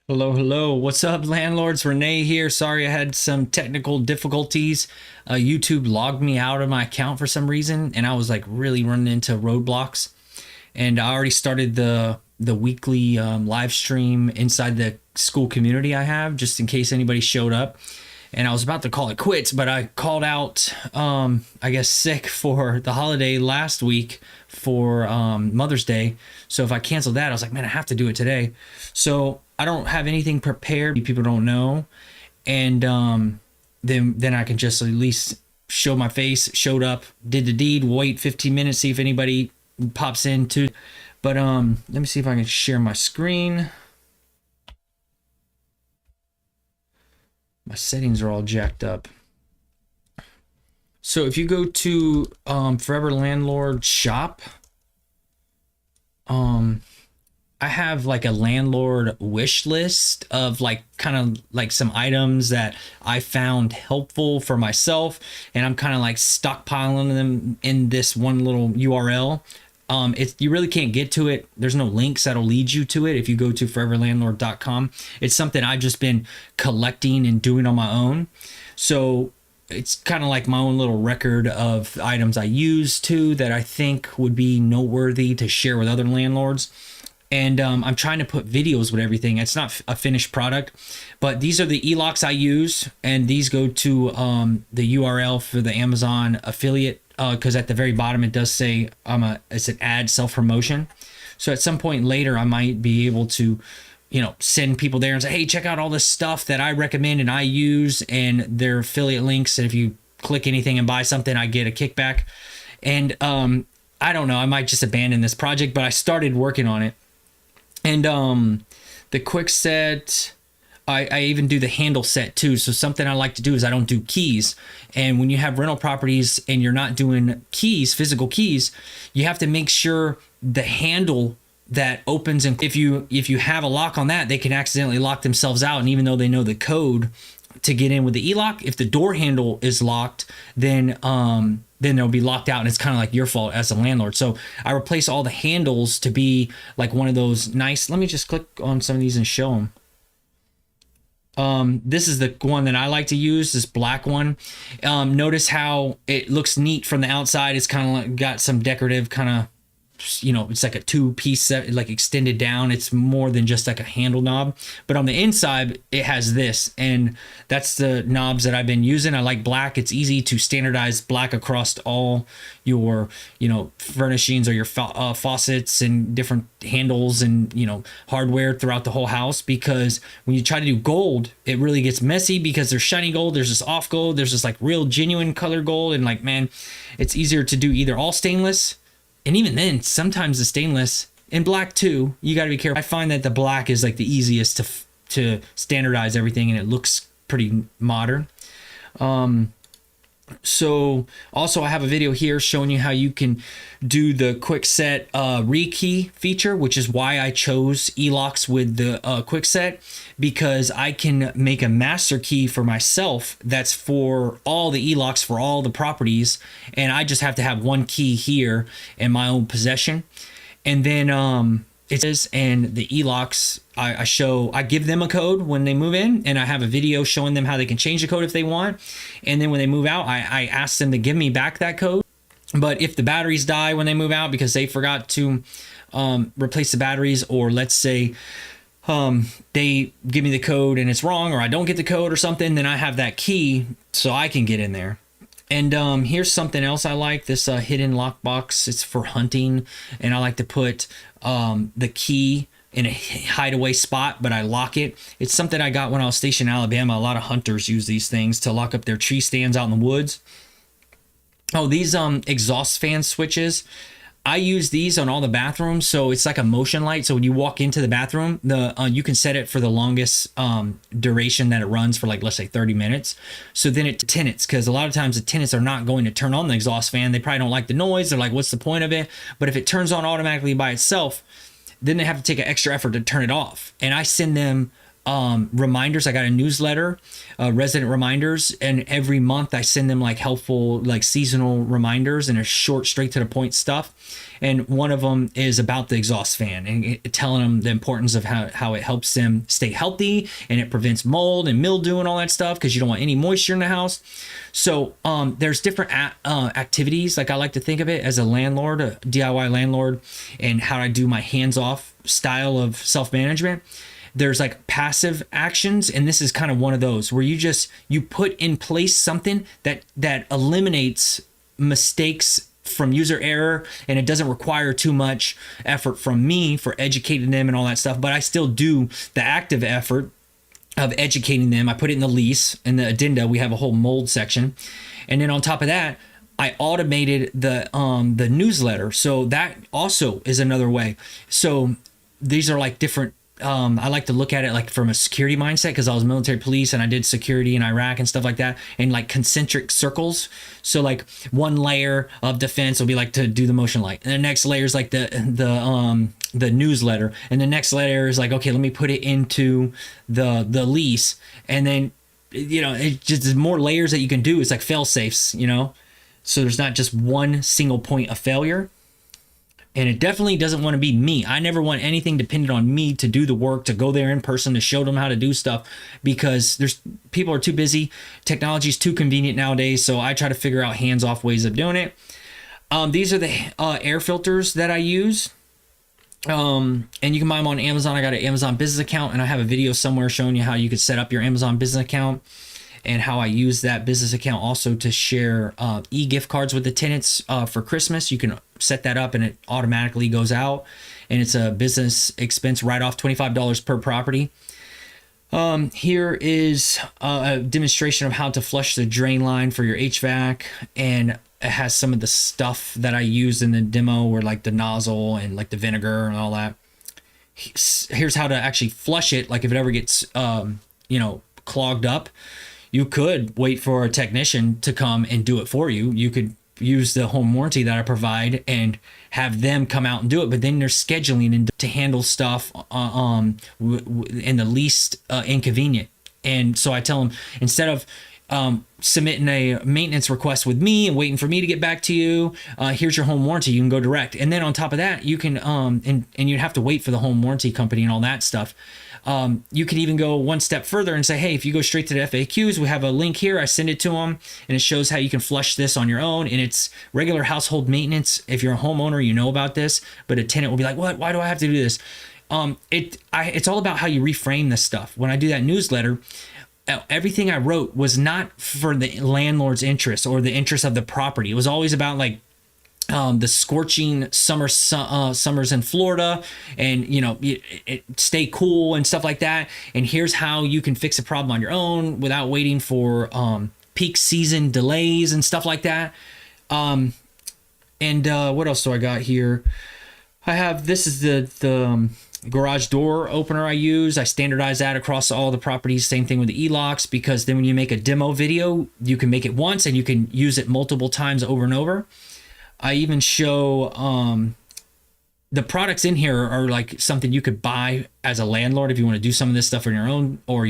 Hello, hello. What's up, landlords? Renee here. Sorry I had some technical difficulties. YouTube logged me out of my account for some reason, and I was like really running into roadblocks. And I already started the weekly live stream inside the school community I have, just in case anybody showed up. And I was about to call it quits, but I called out, I guess, sick for the holiday last week for Mother's Day. So if I canceled that, I was like, man, I have to do it today. So I don't have anything prepared. People don't know, and then I can just at least show my face. Showed up, did the deed. Wait 15 minutes, see if anybody pops in too. But let me see if I can share my screen. My settings are all jacked up. So if you go to Forever Landlord shop, I have like a landlord wish list of like kind of like some items that I found helpful for myself, and I'm kind of like stockpiling them in this one little URL. You really can't get to it. There's no links that'll lead you to it if you go to foreverlandlord.com. It's something I've just been collecting and doing on my own. So it's kind of like my own little record of items I use too that I think would be noteworthy to share with other landlords. And I'm trying to put videos with everything. It's not a finished product, but these are the e-locks I use, and these go to the URL for the Amazon affiliate, because at the very bottom it does say it's an ad self-promotion. So at some point later I might be able to, send people there and say, hey, check out all this stuff that I recommend and I use, and their affiliate links. And if you click anything and buy something, I get a kickback. And I don't know, I might just abandon this project, but I started working on it. And the quick set, I even do the handle set too. So something I like to do is I don't do keys. And when you have rental properties and you're not doing keys, physical keys, you have to make sure the handle that opens, and if you have a lock on that, they can accidentally lock themselves out. And even though they know the code to get in with the e-lock, if the door handle is locked, then they'll be locked out, and it's kind of like your fault as a landlord. So I replace all the handles to be like one of those nice. Let me just click on some of these and show them. This is the one that I like to use, this black one. Notice how it looks neat from the outside. It's kind of like got some decorative kind of, it's like a two-piece set, like extended down. It's more than just like a handle knob. But on the inside, it has this, and that's the knobs that I've been using. I like black. It's easy to standardize black across all your, furnishings or your faucets and different handles and, hardware throughout the whole house. Because when you try to do gold, it really gets messy because there's shiny gold, there's this off gold, there's this like real genuine color gold. And like, man, it's easier to do either all stainless. And even then, sometimes the stainless and black too, you got to be careful. I find that the black is like the easiest to standardize everything, and it looks pretty modern. So also I have a video here showing you how you can do the quick set rekey feature, which is why I chose e-locks with the quick set, because I can make a master key for myself that's for all the e-locks for all the properties, and I just have to have one key here in my own possession. And then it is, and the e-locks, I give them a code when they move in, and I have a video showing them how they can change the code if they want. And then when they move out, I ask them to give me back that code. But if the batteries die when they move out because they forgot to replace the batteries, or let's say they give me the code and it's wrong, or I don't get the code or something, then I have that key so I can get in there. And here's something else I like, this hidden lockbox. It's for hunting, and I like to put the key in a hideaway spot, but I lock it. It's something I got when I was stationed in Alabama. A lot of hunters use these things to lock up their tree stands out in the woods. Oh, these exhaust fan switches, I use these on all the bathrooms. So it's like a motion light. So when you walk into the bathroom, you can set it for the longest duration that it runs, for like, let's say 30 minutes. So then it tenants, because a lot of times the tenants are not going to turn on the exhaust fan. They probably don't like the noise. They're like, what's the point of it? But if it turns on automatically by itself, then they have to take an extra effort to turn it off. And I send them reminders. I got a newsletter, resident reminders, and every month I send them like helpful, like seasonal reminders and a short, straight to the point stuff. And one of them is about the exhaust fan and telling them the importance of how it helps them stay healthy, and it prevents mold and mildew and all that stuff, because you don't want any moisture in the house. So there's different activities, like I like to think of it as a landlord, a DIY landlord, and how I do my hands-off style of self-management. There's like passive actions, and this is kind of one of those where you put in place something that eliminates mistakes from user error, and it doesn't require too much effort from me for educating them and all that stuff, but I still do the active effort of educating them. I put it in the lease. In the addenda, we have a whole mold section, and then on top of that, I automated the newsletter, so that also is another way. So these are like different. I like to look at it like from a security mindset, because I was military police and I did security in Iraq and stuff like that, and like concentric circles. So like one layer of defense will be like to do the motion light, and the next layer is like the newsletter, and the next layer is like, okay, let me put it into the lease, and then it just, there's more layers that you can do. It's like fail safes, so there's not just one single point of failure. And it definitely doesn't want to be me. I never want anything dependent on me to do the work, to go there in person, to show them how to do stuff, because people are too busy. Technology is too convenient nowadays. So I try to figure out hands-off ways of doing it. These are the air filters that I use. And you can buy them on Amazon. I got an Amazon business account, and I have a video somewhere showing you how you could set up your Amazon business account, and how I use that business account also to share e-gift cards with the tenants for Christmas. You can set that up and it automatically goes out, and it's a business expense write-off, $25 per property. Here is a demonstration of how to flush the drain line for your HVAC, and it has some of the stuff that I used in the demo, where like the nozzle and like the vinegar and all that. Here's how to actually flush it. Like if it ever gets clogged up, you could wait for a technician to come and do it for you. You could use the home warranty that I provide and have them come out and do it, but then they're scheduling to handle stuff in the least inconvenient. And so I tell them, instead of submitting a maintenance request with me and waiting for me to get back to you, here's your home warranty. You can go direct. And then on top of that, you can and you'd have to wait for the home warranty company and all that stuff. You can even go one step further and say, hey, if you go straight to the FAQs, we have a link here. I send it to them, and it shows how you can flush this on your own. And it's regular household maintenance. If you're a homeowner, you know about this, but a tenant will be like, what? Why do I have to do this? It's all about how you reframe this stuff. When I do that newsletter, everything I wrote was not for the landlord's interest or the interest of the property. It was always about like the scorching summers in Florida, and stay cool and stuff like that. And here's how you can fix a problem on your own without waiting for peak season delays and stuff like that. And what else do I got here? This is the garage door opener I use. I standardize that across all the properties. Same thing with the e-locks, because then when you make a demo video, you can make it once and you can use it multiple times over and over. I even show the products in here are like something you could buy as a landlord if you want to do some of this stuff on your own, or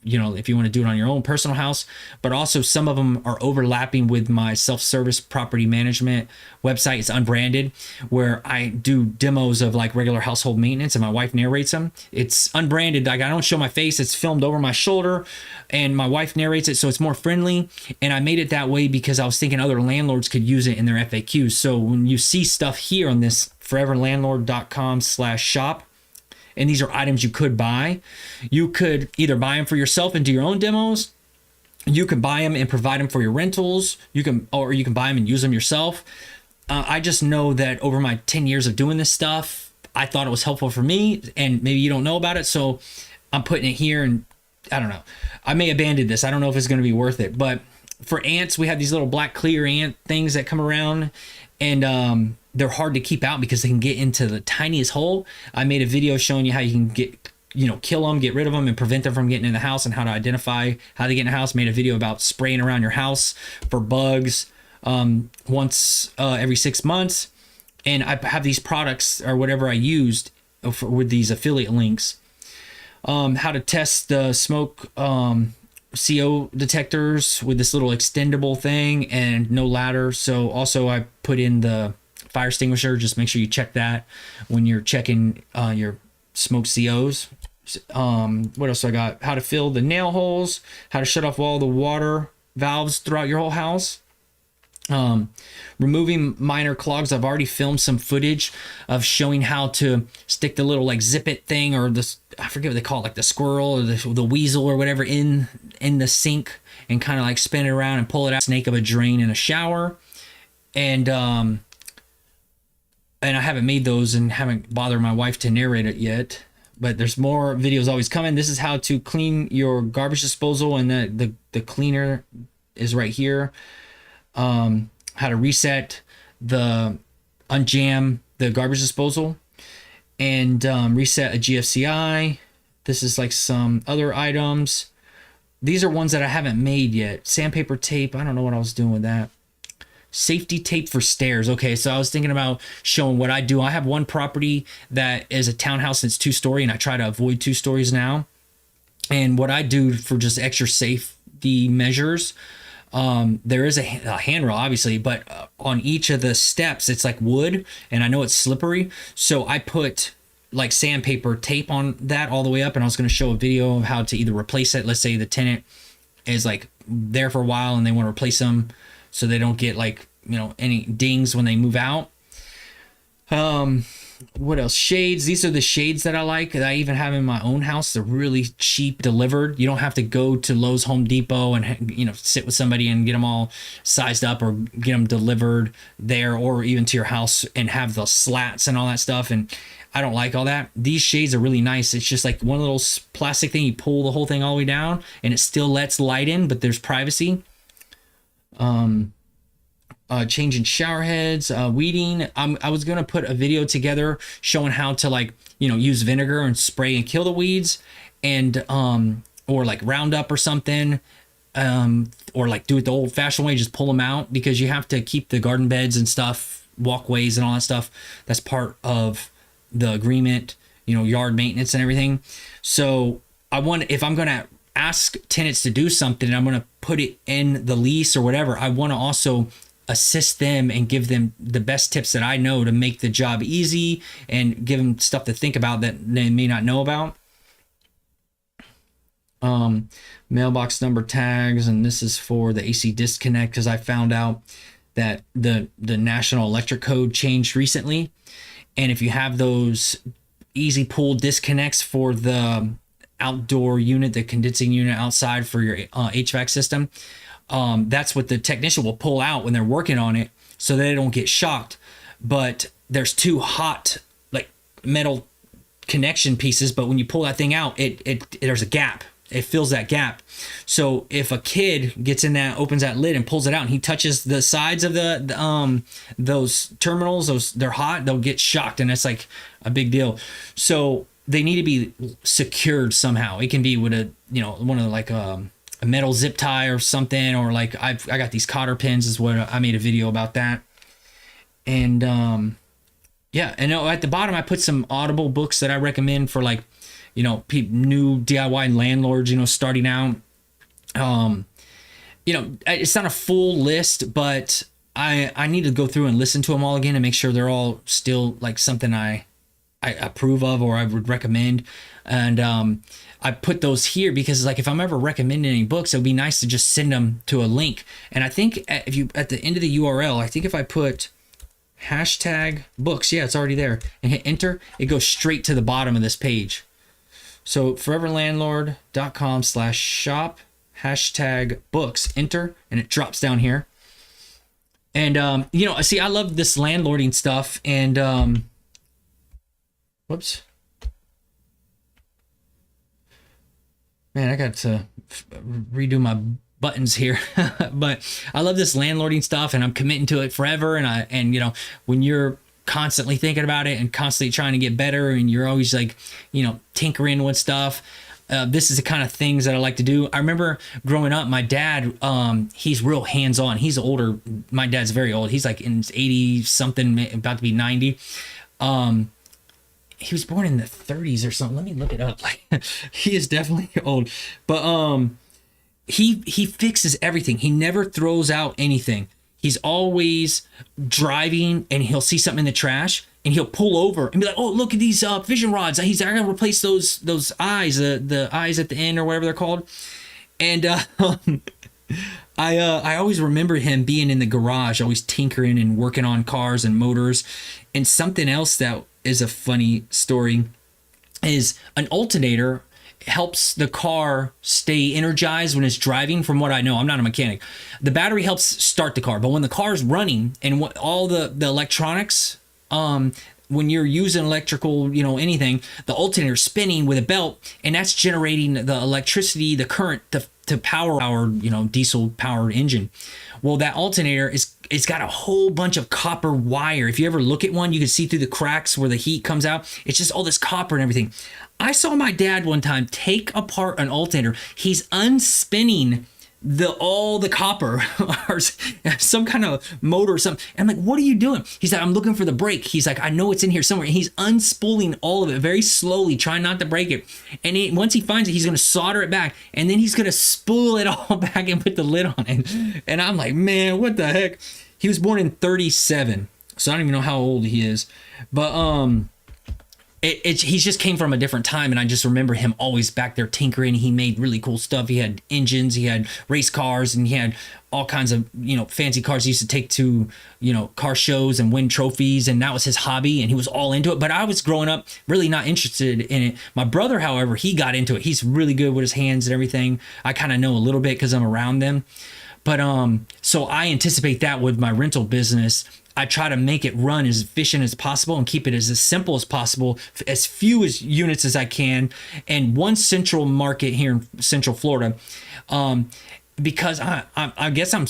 if you want to do it on your own personal house. But also some of them are overlapping with my self-service property management website. It's unbranded, where I do demos of like regular household maintenance and my wife narrates them. It's unbranded. Like I don't show my face. It's filmed over my shoulder and my wife narrates it, so it's more friendly. And I made it that way because I was thinking other landlords could use it in their FAQs. So when you see stuff here on this foreverlandlord.com/shop, and these are items you could buy, you could either buy them for yourself and do your own demos. You can buy them and provide them for your rentals. You can buy them and use them yourself. I just know that over my 10 years of doing this stuff, I thought it was helpful for me, and maybe you don't know about it. So I'm putting it here, and I don't know. I may abandon this. I don't know if it's going to be worth it. But for ants, we have these little black clear ant things that come around, and they're hard to keep out because they can get into the tiniest hole. I made a video showing you how you can kill them, get rid of them, and prevent them from getting in the house, and how to identify how they get in the house. Made a video about spraying around your house for bugs once every 6 months. And I have these products or whatever I used with these affiliate links. how to test the smoke CO detectors with this little extendable thing, and no ladder. So also I put in the fire extinguisher. Just make sure you check that when you're checking your smoke COs. What else I got? How to fill the nail holes, how to shut off all the water valves throughout your whole house. Removing minor clogs. I've already filmed some footage of showing how to stick the little like zip it thing, or this, I forget what they call it, like the squirrel or the weasel or whatever, in the sink, and kind of like spin it around and pull it out. Snake of a drain in a shower. And I haven't made those and haven't bothered my wife to narrate it yet, but there's more videos always coming. This is how to clean your garbage disposal, and the cleaner is right here. How to reset unjam the garbage disposal, and reset a GFCI. This is like some other items. These are ones that I haven't made yet. Sandpaper tape. I don't know what I was doing with that. Safety tape for stairs. Okay, so I was thinking about showing what I do. I have one property that is a townhouse that's 2-story, and I try to avoid 2 stories now. And what I do for just extra safety measures, there is a handrail, obviously, but on each of the steps, it's like wood, and I know it's slippery. So I put like sandpaper tape on that all the way up, and I was going to show a video of how to either replace it. Let's say the tenant is like there for a while and they want to replace them so they don't get like, any dings when they move out. What else? Shades. These are the shades that I like, that I even have in my own house. They're really cheap, delivered. You don't have to go to Lowe's, Home Depot, and sit with somebody and get them all sized up, or get them delivered there, or even to your house and have the slats and all that stuff. And I don't like all that. These shades are really nice. It's just like one little plastic thing. You pull the whole thing all the way down, and it still lets light in, but there's privacy. Changing shower heads, weeding. I was going to put a video together showing how to use vinegar and spray and kill the weeds, and or like Roundup or something, or like do it the old fashioned way, just pull them out, because you have to keep the garden beds and stuff, walkways and all that stuff. That's part of the agreement, yard maintenance and everything. So if I'm going to ask tenants to do something, I'm going to put it in the lease or whatever, I want to also assist them and give them the best tips that I know to make the job easy, and give them stuff to think about that they may not know about. Mailbox number tags, and this is for the AC disconnect, because I found out that the National Electric Code changed recently, and if you have those easy pull disconnects for the outdoor unit, the condensing unit outside for your HVAC system, that's what the technician will pull out when they're working on it, so they don't get shocked. But there's 2 hot like metal connection pieces, but when you pull that thing out, it there's a gap. It fills that gap. So if a kid gets in that, opens that lid and pulls it out, and he touches the sides of those terminals, they're hot, they'll get shocked, and it's like a big deal. So they need to be secured somehow. It can be with one of a metal zip tie or something, or like I got these cotter pins, is what I made a video about that. And yeah, and at the bottom I put some Audible books that I recommend for new DIY landlords, starting out. It's not a full list, but I need to go through and listen to them all again and make sure they're all still like something I approve of or I would recommend. And I put those here because if I'm ever recommending any books, it would be nice to just send them to a link. And I think if you, at the end of the URL, I think if I put #books, yeah, it's already there, and hit enter, it goes straight to the bottom of this page. So foreverlandlord.com/shop #books, enter, and it drops down here. And see, I love this landlording stuff. And whoops. Man, I got to redo my buttons here. But I love this landlording stuff, and I'm committing to it forever. And when you're constantly thinking about it and constantly trying to get better, and you're always tinkering with stuff, this is the kind of things that I like to do. I remember growing up, my dad, he's real hands-on. He's older. My dad's very old. He's like in his 80 something, about to be 90. he was born in the 30s or something. Let me look it up. Like, he is definitely old. But he fixes everything. He never throws out anything. He's always driving and he'll see something in the trash and he'll pull over and be like, "Oh, look at these fishing rods. He's I gotta replace those eyes, the eyes at the end or whatever they're called." And I always remember him being in the garage, always tinkering and working on cars and motors. And something else that is a funny story is an alternator helps the car stay energized when it's driving. From what I know, I'm not a mechanic. The battery helps start the car, but when the car is running and what all the electronics, when you're using electrical, anything, the alternator is spinning with a belt, and that's generating the electricity, the current to power our, diesel powered engine. Well, that alternator it's got a whole bunch of copper wire. If you ever look at one, you can see through the cracks where the heat comes out. It's just all this copper and everything. I saw my dad one time take apart an alternator. He's unspinning all the copper or some kind of motor or something. And I'm like, "What are you doing?" He's like, "I'm looking for the brake." He's like, "I know it's in here somewhere." And he's unspooling all of it very slowly, trying not to break it. And once he finds it, he's going to solder it back. And then he's going to spool it all back and put the lid on it. And I'm like, man, what the heck? He was born in 37. So I don't even know how old he is. But he just came from a different time, and I just remember him always back there tinkering. He made really cool stuff. He had engines, he had race cars, and he had all kinds of fancy cars he used to take to car shows and win trophies, and that was his hobby, and he was all into it. But I was growing up really not interested in it. My brother, however, he got into it. He's really good with his hands and everything. I kind of know a little bit because I'm around them. But so I anticipate that with my rental business. I try to make it run as efficient as possible and keep it as simple as possible, as few as units as I can, and one central market here in Central Florida. Because I guess I'm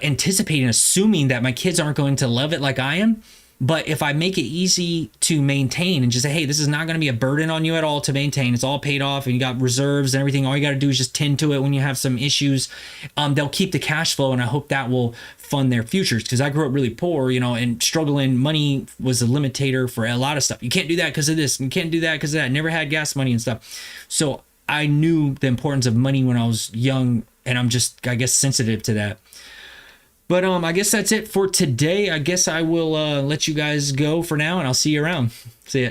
anticipating, assuming that my kids aren't going to love it like I am. But if I make it easy to maintain and just say, "Hey, this is not going to be a burden on you at all to maintain. It's all paid off and you got reserves and everything. All you got to do is just tend to it when you have some issues." They'll keep the cash flow, and I hope that will fund their futures, because I grew up really poor, and struggling. Money was a limitator for a lot of stuff. You can't do that because of this. You can't do that because of that. Never had gas money and stuff. So I knew the importance of money when I was young, and I'm just, I guess, sensitive to that. But I guess that's it for today. I guess I will let you guys go for now, and I'll see you around. See ya.